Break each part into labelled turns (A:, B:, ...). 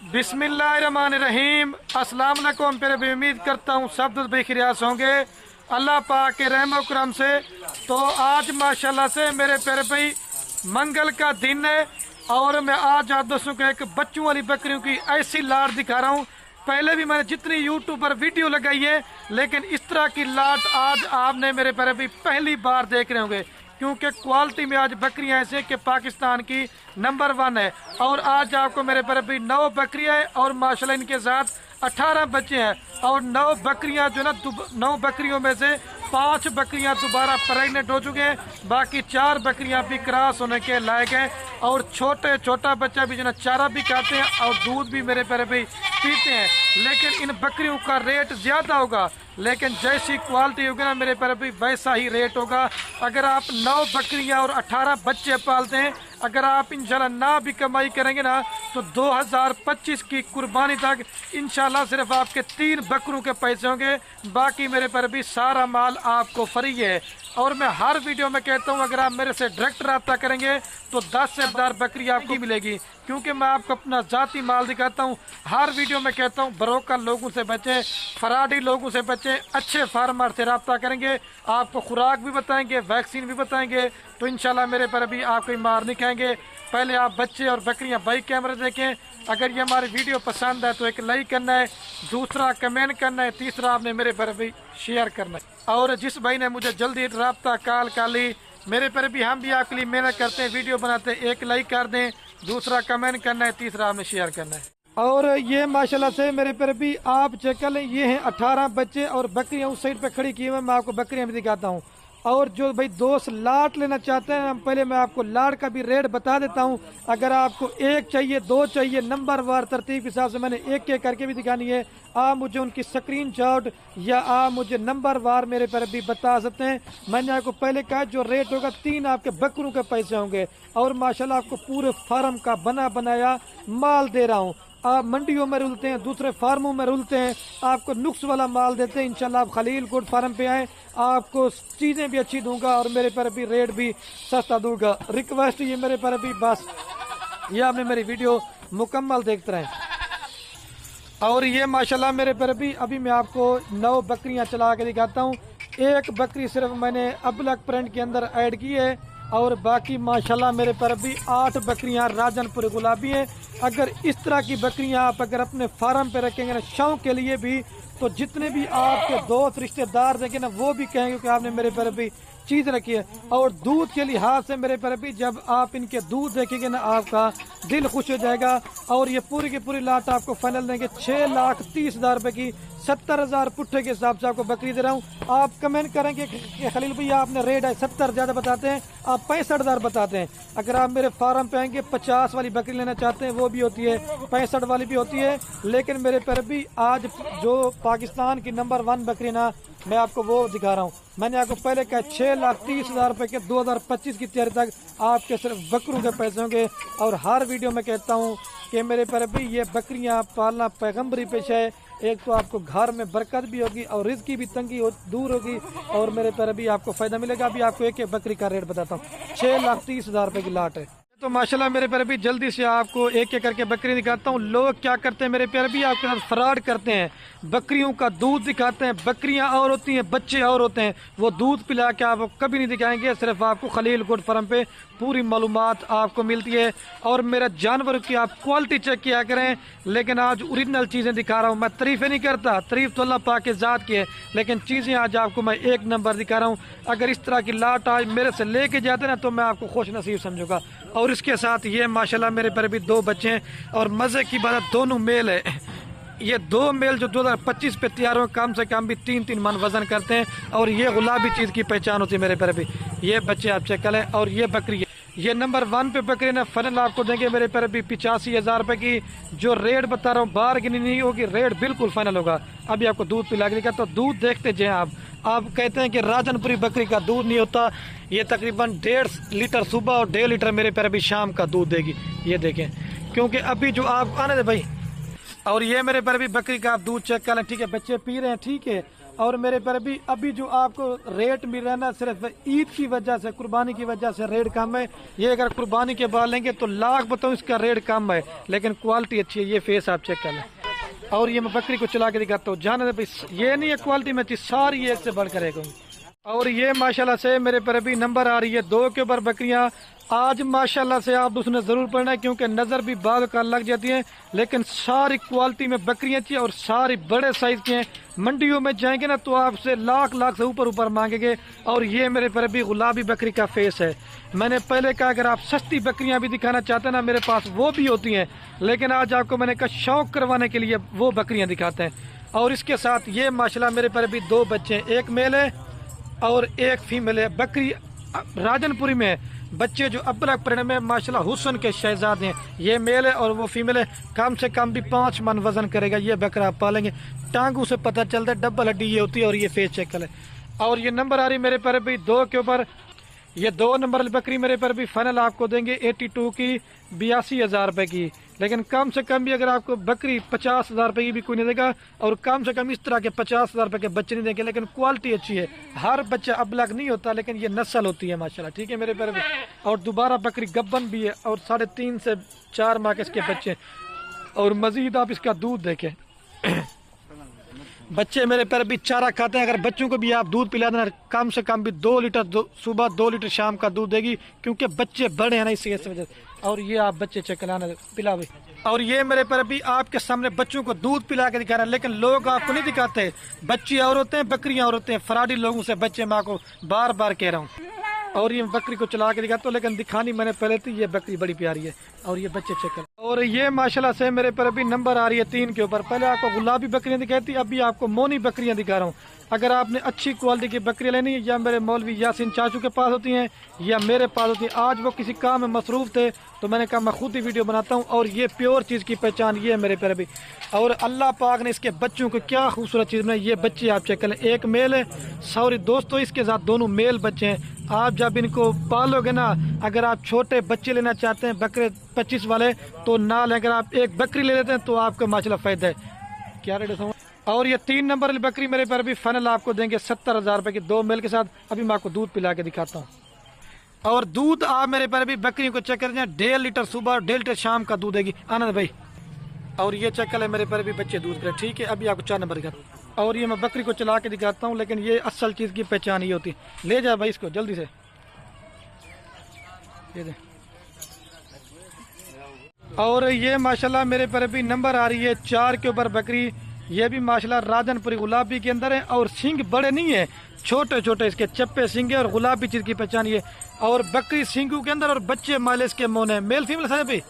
A: बिस्मिल्लाहिर्रहमानिर्रहीम। अस्सलाम वालेकुम। फिर भी उम्मीद करता हूँ सब बेखियास होंगे अल्लाह पाक के रहम और करम से। तो आज माशाल्लाह से मेरे प्यारे भाई मंगल का दिन है और मैं आज आप दोस्तों को एक बच्चों वाली बकरियों की ऐसी लाट दिखा रहा हूँ। पहले भी मैंने जितनी यूट्यूब पर वीडियो लगाई है, लेकिन इस तरह की लाट आज आपने मेरे प्यारे भाई पहली बार देख रहे होंगे, क्योंकि क्वालिटी में आज बकरियां ऐसे कि पाकिस्तान की नंबर 1 है। और आज आपको मेरे पर भी 9 बकरियां हैं और माशाल्लाह इनके साथ 18 बच्चे हैं। और 9 बकरियां जो ना 9 बकरियों में से 5 बकरियां दोबारा प्रेगनेंट हो चुके हैं, बाकी 4 बकरियां भी क्रॉस होने के लायक हैं। और छोटा बच्चा भी जो ना चारा भी खाते हैं और दूध भी मेरे प्यारे भी पीते हैं। लेकिन इन बकरियों का रेट ज़्यादा होगा, लेकिन जैसी क्वालिटी होगी ना मेरे प्यारे भी वैसा ही रेट होगा। अगर आप 9 बकरियां और 18 बच्चे पालते हैं, अगर आप इंशाल्लाह ना भी कमाई करेंगे ना तो 2025 की कुर्बानी तक इंशाल्लाह सिर्फ आपके 3 बकरों के पैसे होंगे, बाकी मेरे पर भी सारा माल आपको फ्री है। और मैं हर वीडियो में कहता हूँ अगर आप मेरे से डायरेक्ट रब्ता करेंगे तो 10 से 10 बकरी आपको मिलेगी, क्योंकि मैं आपको अपना ज़ाती माल दिखाता हूँ। हर वीडियो में कहता हूँ ब्रोकर लोगों से बचें, फराडी लोगों से बचें, अच्छे फार्मर से रब्ता करेंगे, आपको खुराक भी बताएंगे, वैक्सीन भी बताएंगे, तो इंशाल्लाह मेरे पर भी आप कोई मार नहीं खाएंगे। पहले आप बच्चे और बकरियां बाई कैमरे देखें। अगर ये हमारी वीडियो पसंद है तो एक लाइक करना है, दूसरा कमेंट करना है, तीसरा आपने मेरे पर भी शेयर करना है। और जिस भाई ने मुझे जल्दी रब्ता कॉल कर ली, मेरे पर भी हम भी आपके लिए मेहनत करते हैं, वीडियो बनाते हैं, एक लाइक कर दें, दूसरा कमेंट करना है, तीसरा आपने शेयर करना है। और ये माशाल्लाह से मेरे पर भी आप चेक कर लें, ये हैं 18 बच्चे और बकरियां उस साइड पे खड़ी की हुई। मैं आपको बकरियां भी दिखाता हूँ। और जो भाई दोस्त लाट लेना चाहते हैं, पहले मैं आपको लाट का भी रेट बता देता हूं। अगर आपको 1 चाहिए, 2 चाहिए, नंबर वार तरतीब के हिसाब से मैंने एक करके भी दिखानी है। आप मुझे उनकी स्क्रीनशॉट या आप मुझे नंबर वार मेरे पर भी बता सकते हैं। मैंने आपको पहले कहा जो रेट होगा 3 आपके बकरों के पैसे होंगे। और माशाल्लाह आपको पूरे फार्म का बना बनाया माल दे रहा हूँ। आप मंडियों में रुलते हैं, दूसरे फार्मों में रुलते हैं, आपको नुक्स वाला माल देते हैं। इंशाल्लाह आप खलील गुड फार्म पे आए, आपको चीज़ें भी अच्छी दूंगा और मेरे पर भी रेट भी सस्ता दूंगा। रिक्वेस्ट ये मेरे पर भी बस ये आपने मेरी वीडियो मुकम्मल देखते रहें। और ये माशाल्लाह मेरे पर भी अभी मैं आपको 9 बकरियां चला के दिखाता हूँ। एक बकरी सिर्फ मैंने अबलक प्रिंट के अंदर ऐड की है और बाकी माशाल्लाह मेरे पर भी 8 बकरियां राजनपुर गुलाबी हैं। अगर इस तरह की बकरियां आप अगर अपने फार्म पे रखेंगे ना शौक के लिए भी, तो जितने भी आपके दोस्त रिश्तेदार देखें ना वो भी कहेंगे कि आपने मेरे पर भी चीज़ रखी है। और दूध के लिहाज से मेरे पर भी जब आप इनके दूध देखेंगे ना आपका दिल खुश हो जाएगा। और ये पूरी की पूरी लाट आपको फाइनल देंगे 6,30,000 रुपए की, 70,000 पुट्ठे के हिसाब से आपको बकरी दे रहा हूँ। आप कमेंट करेंगे कि खलील भैया आपने रेट है 70 ज़्यादा बताते हैं, आप 65,000 बताते हैं। अगर आप मेरे फार्म पे आएंगे 50 वाली बकरी लेना चाहते हैं वो भी होती है, 65 वाली भी होती है। लेकिन मेरे पर भी आज जो पाकिस्तान की नंबर 1 बकरी ना मैं आपको वो दिखा रहा हूँ। मैंने आपको पहले कहा 6,30,000 रुपए के 2025 की तैयारी तक आपके सिर्फ बकरों के पैसे होंगे। और हर वीडियो में कहता हूँ कि मेरे पर भी ये बकरियां पालना पैगम्बरी पेशा है। एक तो आपको घर में बरकत भी होगी और रिज़्क की भी तंगी दूर होगी और मेरे पर भी आपको फायदा मिलेगा। अभी आपको एक बकरी का रेट बताता हूँ, 6,30,000 रुपए की लाट है। तो माशाल्लाह मेरे प्यारे भी जल्दी से आपको एक करके बकरी दिखाता हूँ। लोग क्या करते हैं मेरे प्यारे भी आपके साथ फ्रॉड करते हैं, बकरियों का दूध दिखाते हैं, बकरियां और होती हैं, बच्चे और होते हैं, वो दूध पिला के आपको कभी नहीं दिखाएंगे। सिर्फ आपको खलील गुड फार्म पे पूरी मालूमात आपको मिलती है। और मेरा जानवर की आप क्वालिटी चेक किया करें, लेकिन आज ओरिजिनल चीज़ें दिखा रहा हूँ। मैं तारीफ़ें नहीं करता, तारीफ तो अल्लाह पाक के ज़ात की है, लेकिन चीज़ें आज आपको मैं 1 नंबर दिखा रहा हूँ। अगर इस तरह की लाट आज मेरे से लेके जाते ना तो मैं आपको खुश नसीब समझूंगा। और इसके साथ ये माशाल्लाह मेरे पर भी 2 बच्चे हैं और मज़े की बात दोनों मेल है। ये 2 मेल जो 2025 पे तैयार हो, कम से कम भी 3-3 मन वजन करते हैं और ये गुलाबी चीज़ की पहचान होती है मेरे पर भी। ये बच्चे आप चेक करें। और ये बकरी ये नंबर 1 पे बकरी ना फाइनल आपको देंगे मेरे पर भी 85,000 रुपए की। जो रेट बता रहा हूँ बार्गेनिंग नहीं होगी, रेट बिल्कुल फाइनल होगा। अभी आपको दूध पिला के दिखा तो दूध देखते जाए आप कहते हैं कि राजनपुरी बकरी का दूध नहीं होता, ये तकरीबन 1.5 लीटर सुबह और 1.5 लीटर मेरे पर भी शाम का दूध देगी। ये देखें, क्योंकि अभी जो आप आने दे भाई। और ये मेरे पर भी बकरी का आप दूध चेक कर लें, ठीक है, बच्चे पी रहे हैं, ठीक है। और मेरे पर भी अभी जो आपको रेट मिल रहा है ना, सिर्फ ईद की वजह से, कुर्बानी की वजह से रेट कम है। ये अगर कुर्बानी के बाद लेंगे तो लाख बताऊँ इसका रेट कम है, लेकिन क्वालिटी अच्छी है। ये फेस आप चेक कर लें। और ये मैं बकरी को चला के दिखाता हूँ, जाने दे भाई, ये नहीं है क्वालिटी में चीज सारी एक से बढ़कर एक होंगी। और ये माशाल्लाह से मेरे पर अभी नंबर आ रही है 2 के ऊपर बकरियां। आज माशाल्लाह से आप उसने जरूर पढ़ना है, क्योंकि नजर भी बाद का लग जाती है, लेकिन सारी क्वालिटी में बकरियां चाहिए और सारी बड़े साइज की हैं। मंडियों में जाएंगे ना तो आपसे लाख लाख से ऊपर मांगेंगे। और ये मेरे पर अभी गुलाबी बकरी का फेस है। मैंने पहले कहा अगर आप सस्ती बकरियां भी दिखाना चाहते हैं ना, मेरे पास वो भी होती हैं, लेकिन आज आपको मैंने कहा शौक करवाने के लिए वो बकरियां दिखाते हैं। और इसके साथ ये माशाल्लाह मेरे पर अभी 2 बच्चे हैं, एक मेल है और एक फीमेल है। बकरी राजनपुरी में है। बच्चे जो अब्बल परिणाम में माशाल्लाह हुस्न के शहजादे हैं। ये मेल है और वो फीमेल है। कम से कम भी 5 मन वजन करेगा ये बकरा आप पालेंगे। टांगों से पता चलता है, डबल हड्डी ये होती है। और ये फेस चेक है। और ये नंबर आ रही मेरे पर भी 2 के ऊपर। ये 2 नंबर वाली बकरी मेरे पर भी फाइनल आपको देंगे 82 की 82,000 रुपए की। लेकिन कम से कम भी अगर आपको बकरी 50,000 रुपए की भी कोई नहीं देगा, और कम से कम इस तरह के 50,000 रुपए के बच्चे नहीं देंगे। लेकिन क्वालिटी अच्छी है। हर बच्चा अबलग नहीं होता, लेकिन ये नस्ल होती है माशाल्लाह। ठीक है मेरे पर भी। और दोबारा बकरी गब्बन भी है और 3.5 से 4 माह के इसके बच्चे। और मजीद आप इसका दूध देखें। बच्चे मेरे पर भी चारा खाते हैं। अगर बच्चों को भी आप दूध पिला देना, कम से कम भी 2 लीटर सुबह 2 लीटर शाम का दूध देगी, क्योंकि बच्चे बड़े हैं ना इसी वजह से। और ये आप बच्चे चेक कराना पिला भी। और ये मेरे पर भी आपके सामने बच्चों को दूध पिला के दिखा रहा है, लेकिन लोग आपको नहीं दिखाते। बच्चे और होते हैं, बकरियां और होते हैं। फराडी लोगों से बच्चे माँ को बार बार कह रहा हूँ। और ये बकरी को चला के दिखाता हूँ, लेकिन दिखानी मैंने पहले थी। ये बकरी बड़ी प्यारी है। और ये बच्चे चेक कर। और ये माशाल्लाह से मेरे पर अभी नंबर आ रही है 3 के ऊपर। पहले आपको गुलाबी बकरियां दिखाई थी, अभी आपको मोनी बकरियां दिखा रहा हूँ। अगर आपने अच्छी क्वालिटी की बकरियां लेनी है, या मेरे मौलवी यासीन चाचू के पास होती हैं या मेरे पास होती हैं। आज वो किसी काम में मसरूफ थे तो मैंने कहा मैं खुद ही वीडियो बनाता हूँ। और ये प्योर चीज़ की पहचान ये है मेरे पर अभी। और अल्लाह पाक ने इसके बच्चों को क्या खूबसूरत चीज़ बनाई। ये बच्चे आप चेक करें, एक मेल है, सॉरी दोस्तों इसके साथ दोनों मेल बच्चे हैं। आप जब इनको पालोगे ना, अगर आप छोटे बच्चे लेना चाहते हैं बकरे 25 वाले तो ना लें। अगर आप एक बकरी ले लेते हैं तो आपका माशाल्लाह फायदा है। क्या रेट है? और ये 3 नंबर वाली बकरी मेरे पर भी फाइनल आपको देंगे 70,000 रुपए की 2 मेल के साथ। अभी मैं आपको दूध पिला के दिखाता हूँ। और दूध आप मेरे पर भी बकरियों को चेक करें, 1.5 लीटर सुबह और 1.5 लीटर शाम का दूध देगी आनंद भाई। और ये चेक करें मेरे पर भी बच्चे दूध करें। ठीक है, अभी आपको 4 नंबर का। और ये मैं बकरी को चला के दिखाता हूँ, लेकिन ये असल चीज़ की पहचान ये होती है। ले जा भाई इसको जल्दी से, ये दे। और ये माशाल्लाह मेरे पर भी नंबर आ रही है 4 के ऊपर बकरी। ये भी माशाल्लाह राजनपुरी गुलाबी के अंदर है। और सींग बड़े नहीं है, छोटे छोटे इसके चप्पे सींग है। और गुलाबी चीज की पहचान ये। और बकरी सींगू के अंदर और बच्चे माले इसके मोन है। मेल फीमेल साहब भी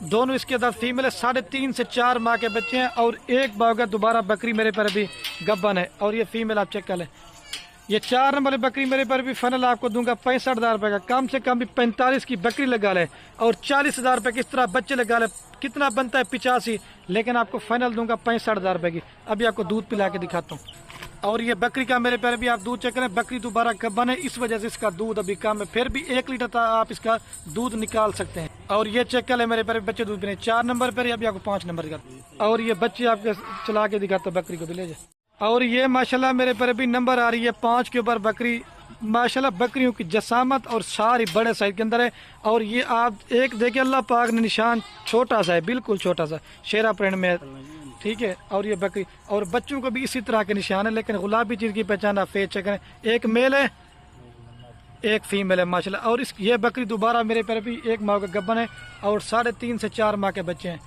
A: दोनों इसके अंदर फीमेल है। 3.5 से 4 माह के बच्चे हैं। और एक बार दोबारा बकरी मेरे पर भी गब्बन है। और ये फीमेल आप चेक कर लें। ये 4 नंबर बकरी मेरे पर भी फाइनल आपको दूंगा 65,000 रुपए का। कम से कम भी 45 की बकरी लगा ले और 40,000 रुपए की इस तरह बच्चे लगा ले, कितना बनता है 85। लेकिन आपको फाइनल दूंगा 65,000 रुपए की। अभी आपको दूध पिला के दिखाता हूँ। और ये बकरी का मेरे पर भी आप दूध चेक करें। बकरी दोबारा गब्बन है, इस वजह से इसका दूध अभी कम है। फिर भी 1 लीटर तक आप इसका दूध निकाल सकते हैं। और ये चेक कर ले मेरे पर बच्चे दूध पीने 4 नंबर पर। अभी आपको 5 नंबर का। और ये बच्चे आपके चला के दिखाता हूँ, बकरी को भी ले जाए। और ये माशाल्लाह मेरे पर भी नंबर आ रही है 5 के ऊपर बकरी। माशाल्लाह बकरियों की जसामत और सारी बड़े साइज के अंदर है। और ये आप एक देखिए, अल्लाह पाक ने निशान छोटा सा है, बिल्कुल छोटा सा शेरा प्रिंट में है। ठीक है, और ये बकरी और बच्चों को भी इसी तरह के निशान है। लेकिन गुलाबी चीज की पहचान आप फेस चेक करें, एक मेल है एक फीमेल है माशाल्लाह। और इस ये बकरी दोबारा मेरे पर भी 1 माह का गब्बन है और 3.5 से 4 माह के बच्चे हैं।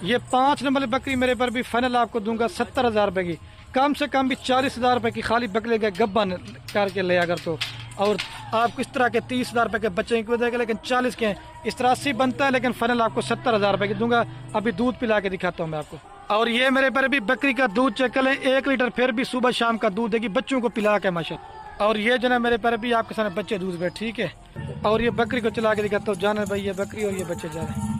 A: ये 5 नंबर बकरी मेरे पर भी फाइनल आपको दूंगा 70,000 रुपए की। कम से कम भी 40,000 रुपए की खाली बकरे का गब्बन करके ले अगर तो। और आपको इस तरह के 30,000 रुपए के बच्चे क्यों देगा, लेकिन 40 के हैं। इस तरह 80 बनता है, लेकिन फाइनल आपको 70,000 रुपए की दूंगा। अभी दूध पिला के दिखाता हूँ मैं आपको। और ये मेरे पर भी बकरी का दूध चेक कर लें, 1 लीटर फिर भी सुबह शाम का दूध देगी बच्चों को पिला के माशाल्लाह। और ये जो है मेरे पर भी आपके सामने बच्चे दूध पे। ठीक है, और ये बकरी को चला के दिखाता हूँ। जाना भाई, ये बकरी और ये बच्चे जा रहे हैं।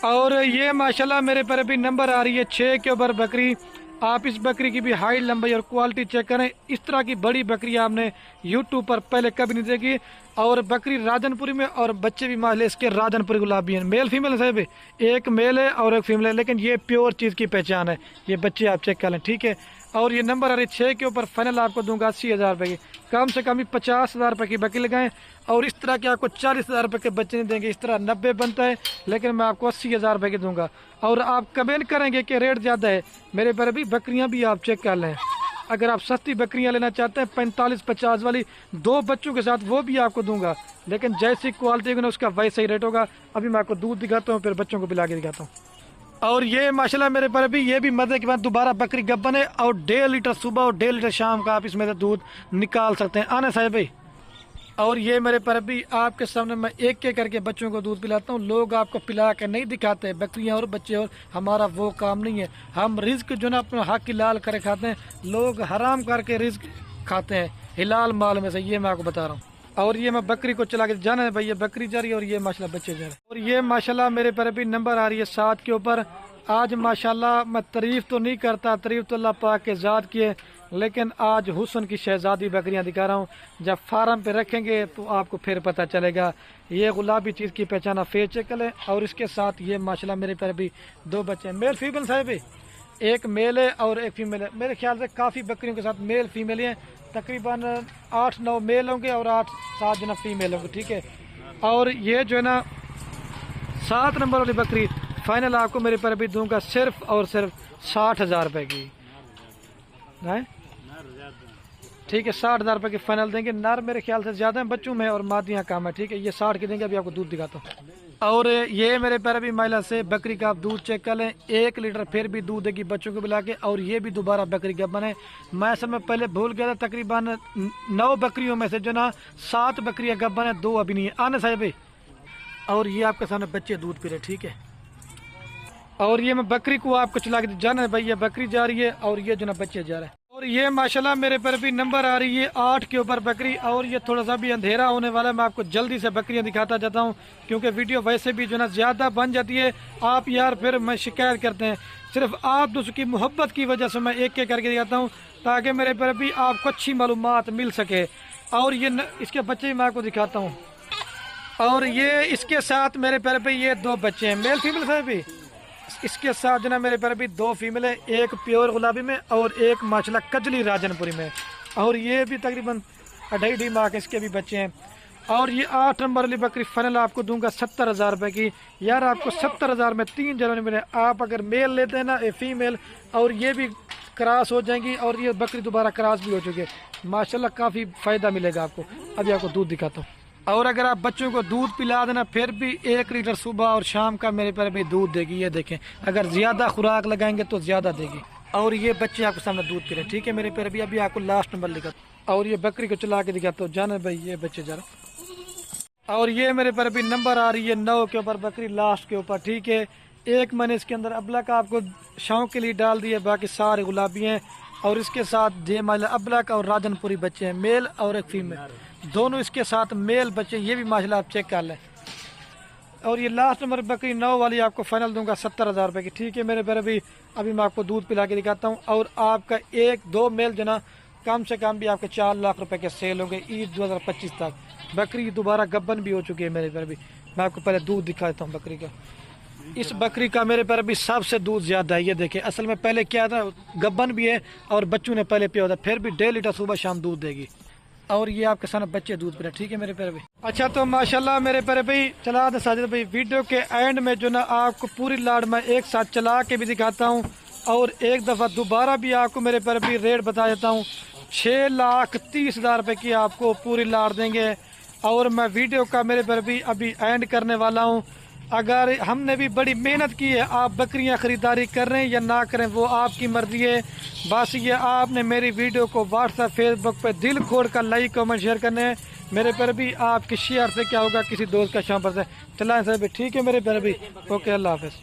A: और ये माशाल्लाह मेरे पर भी नंबर आ रही है 6 के ऊपर बकरी। आप इस बकरी की भी हाइट, लंबाई और क्वालिटी चेक करें। इस तरह की बड़ी बकरी आपने यूट्यूब पर पहले कभी नहीं देखी। और बकरी राजनपुरी में और बच्चे भी माले इसके राजनपुरी गुलाबी हैं। मेल फीमेल साहब, एक मेल है और एक फीमेल है, लेकिन ये प्योर चीज़ की पहचान है। ये बच्चे आप चेक कर लें। ठीक है, और ये नंबर आ रही 6 के ऊपर फाइनल आपको दूंगा 80,000 रुपये की। कम से कम ही 50,000 रुपये की बकरी लगाएं और इस तरह के आपको 40,000 रुपये के बच्चे नहीं देंगे। इस तरह 90 बनता है, लेकिन मैं आपको 80,000 रुपये की दूंगा। और आप कमेंट करेंगे कि रेट ज़्यादा है, मेरे पर भी बकरियाँ भी आप चेक कर लें। अगर आप सस्ती बकरियाँ लेना चाहते हैं 45-50 वाली 2 बच्चों के साथ, वो भी आपको दूंगा, लेकिन जैसी क्वालिटी होगी ना उसका वैसा ही रेट होगा। अभी मैं आपको दूध दिखाता हूँ, फिर बच्चों को पिला के दिखाता हूँ। और ये माशाल्लाह मेरे पर भी ये भी मदे के बाद दोबारा बकरी गब्बन है और 1.5 लीटर सुबह और 1.5 लीटर शाम का आप इसमें से दूध निकाल सकते हैं। आने साहब भाई। और ये मेरे पर भी आपके सामने मैं एक एक करके बच्चों को दूध पिलाता हूँ। लोग आपको पिला के नहीं दिखाते, बकरियाँ और बच्चे, और हमारा वो काम नहीं है। हम रिस्क जो ना अपना हक लाल करे खाते हैं, लोग हराम करके रिस्क खाते हैं हिलाल माल में से, ये मैं आपको बता रहा हूँ। और ये मैं बकरी को चला के जाना है भाई, ये बकरी जा रही है और ये माशाल्लाह बच्चे जा रहे हैं। और ये माशाल्लाह मेरे पर भी नंबर आ रही है 7 के ऊपर। आज माशाल्लाह मैं तारीफ तो नहीं करता, तारीफ तो अल्लाह पाक के ज़ात की है, लेकिन आज हुस्न की शहजादी बकरियां दिखा रहा हूँ। जब फार्म पे रखेंगे तो आपको फिर पता चलेगा। ये गुलाबी चीज़ की पहचान फेस चेकल है। और इसके साथ ये माशाल्लाह मेरे पर भी 2 बच्चे हैं, मेल फीमेल साहब भी, एक मेल है और एक फीमेल है। मेरे ख्याल से काफ़ी बकरियों के साथ मेल फीमेल हैं, तकरीबन 8-9 मेल होंगे और 8-7 जो ना फीमेल होंगे, ठीक है। और ये जो है ना 7 नंबर वाली बकरी फाइनल आपको मेरे पर भी दूंगा सिर्फ और सिर्फ 60,000 रुपये की, ठीक है। 60,000 रुपये की फाइनल देंगे। नर मेरे ख्याल से ज़्यादा है बच्चों में और मादियाँ कम है, ठीक है। ये 60 की देंगे। अभी आपको दूध दिखाता हूँ। और ये मेरे पैर भी महिला से बकरी का आप दूध चेक कर लें, 1 लीटर फिर भी दूध देगी बच्चों को मिला के। और ये भी दोबारा बकरी गब्बन है। मैं समय पहले भूल गया था, तकरीबन 9 बकरियों में से जो ना 7 बकरियां गब्बन है, 2 अभी नहीं है। आने साहब भाई। और ये आपके सामने बच्चे दूध पी रहे, ठीक है। और ये मैं बकरी को आपको चला के जाना है भाई, ये बकरी जा रही है और ये जो ना बच्चे जा रहे हैं। और ये माशाल्लाह मेरे पर भी नंबर आ रही है 8 के ऊपर बकरी। और ये थोड़ा सा भी अंधेरा होने वाला है, मैं आपको जल्दी से बकरियां दिखाता जाता हूं, क्योंकि वीडियो वैसे भी जो ना ज़्यादा बन जाती है। आप यार फिर मैं शिकायत करते हैं, सिर्फ आप दोस्तों की मोहब्बत की वजह से मैं एक करके दिखाता हूँ, ताकि मेरे पर भी आपको अच्छी मालूमात मिल सके। और ये इसके बच्चे भी मैं आपको दिखाता हूँ। और ये इसके साथ मेरे पर भी ये 2 बच्चे हैं, मेल फीमेल साहब भी। इसके साथ जो ना मेरे पर भी 2 फीमेल है, एक प्योर गुलाबी में और एक माशाल्लाह कजली राजनपुरी में। और ये भी तकरीबन 2.5 माह के इसके भी बच्चे हैं। और ये 8 नंबर वाली बकरी फाइनल आपको दूंगा 70,000 रुपये की। यार आपको 70,000 में 3 जनवरी मिले। आप अगर मेल लेते हैं ना, ये फीमेल, और ये भी क्रॉस हो जाएंगी और ये बकरी दोबारा क्रॉस भी हो चुकी है, माशाल्लाह काफ़ी फ़ायदा मिलेगा आपको। अभी आपको दूध दिखाता हूँ। और अगर आप बच्चों को दूध पिला देना, फिर भी 1 लीटर सुबह और शाम का मेरे पर भी दूध देगी। ये देखें, अगर ज़्यादा खुराक लगाएंगे तो ज़्यादा देगी। और ये बच्चे आपके सामने दूध पी रहे, ठीक है मेरे पर भी। अभी आपको लास्ट नंबर लिखा। और ये बकरी को चला के दिखाता हूँ, जाने भाई ये बच्चे जा रहे। और ये मेरे पर भी नंबर आ रही है 9 के ऊपर बकरी, लास्ट के ऊपर, ठीक है। 1 मैंने इसके अंदर अबला का आपको शौक के लिए डाल दिया, बाकी सारे गुलाबी हैं। और इसके साथ जे माला अबला का और राजनपुरी बच्चे हैं, मेल और एक फीमेल, दोनों इसके साथ मेल बच्चे। ये भी माशाल्लाह आप चेक कर लें। और ये लास्ट नंबर बकरी 9 वाली आपको फाइनल दूंगा 70,000 रुपये की, ठीक है मेरे पर भी। अभी मैं आपको दूध पिला के दिखाता हूँ। और आपका 1-2 मेल जो ना कम से कम भी आपके 4 लाख रुपए के सेल होंगे ईद 2025 तक। बकरी दोबारा गब्बन भी हो चुकी है मेरे पर भी। मैं आपको पहले दूध दिखा देता हूँ बकरी का। इस बकरी का मेरे पर भी सबसे दूध ज़्यादा है। ये देखें, असल में पहले क्या था, गब्बन भी है और बच्चों ने पहले पिया था, फिर भी 1.5 लीटर सुबह शाम दूध देगी। और ये आपके सामने बच्चे दूध पी रहे, ठीक है मेरे पर भी। अच्छा, तो माशाल्लाह मेरे पर भी चला दे साजिद भाई। वीडियो के एंड में जो ना आपको पूरी लाड़ में एक साथ चला के भी दिखाता हूँ और एक दफ़ा दोबारा भी आपको मेरे पर भी रेट बता देता हूँ। 6,30,000 रुपये की आपको पूरी लाड़ देंगे। और मैं वीडियो का मेरे पर भी अभी एंड करने वाला हूँ। अगर हमने भी बड़ी मेहनत की है, आप बकरियां खरीदारी कर रहे हैं या ना करें वो आपकी मर्जी है। बस ये आपने मेरी वीडियो को व्हाट्सएप फेसबुक पे दिल खोल कर लाइक कमेंट शेयर करने हैं। मेरे पर भी आपकी शेयर से क्या होगा, किसी दोस्त का शाम पर से चलाएं सर भी, ठीक है मेरे पर भी। ओके, अल्लाह हाफ़िज़।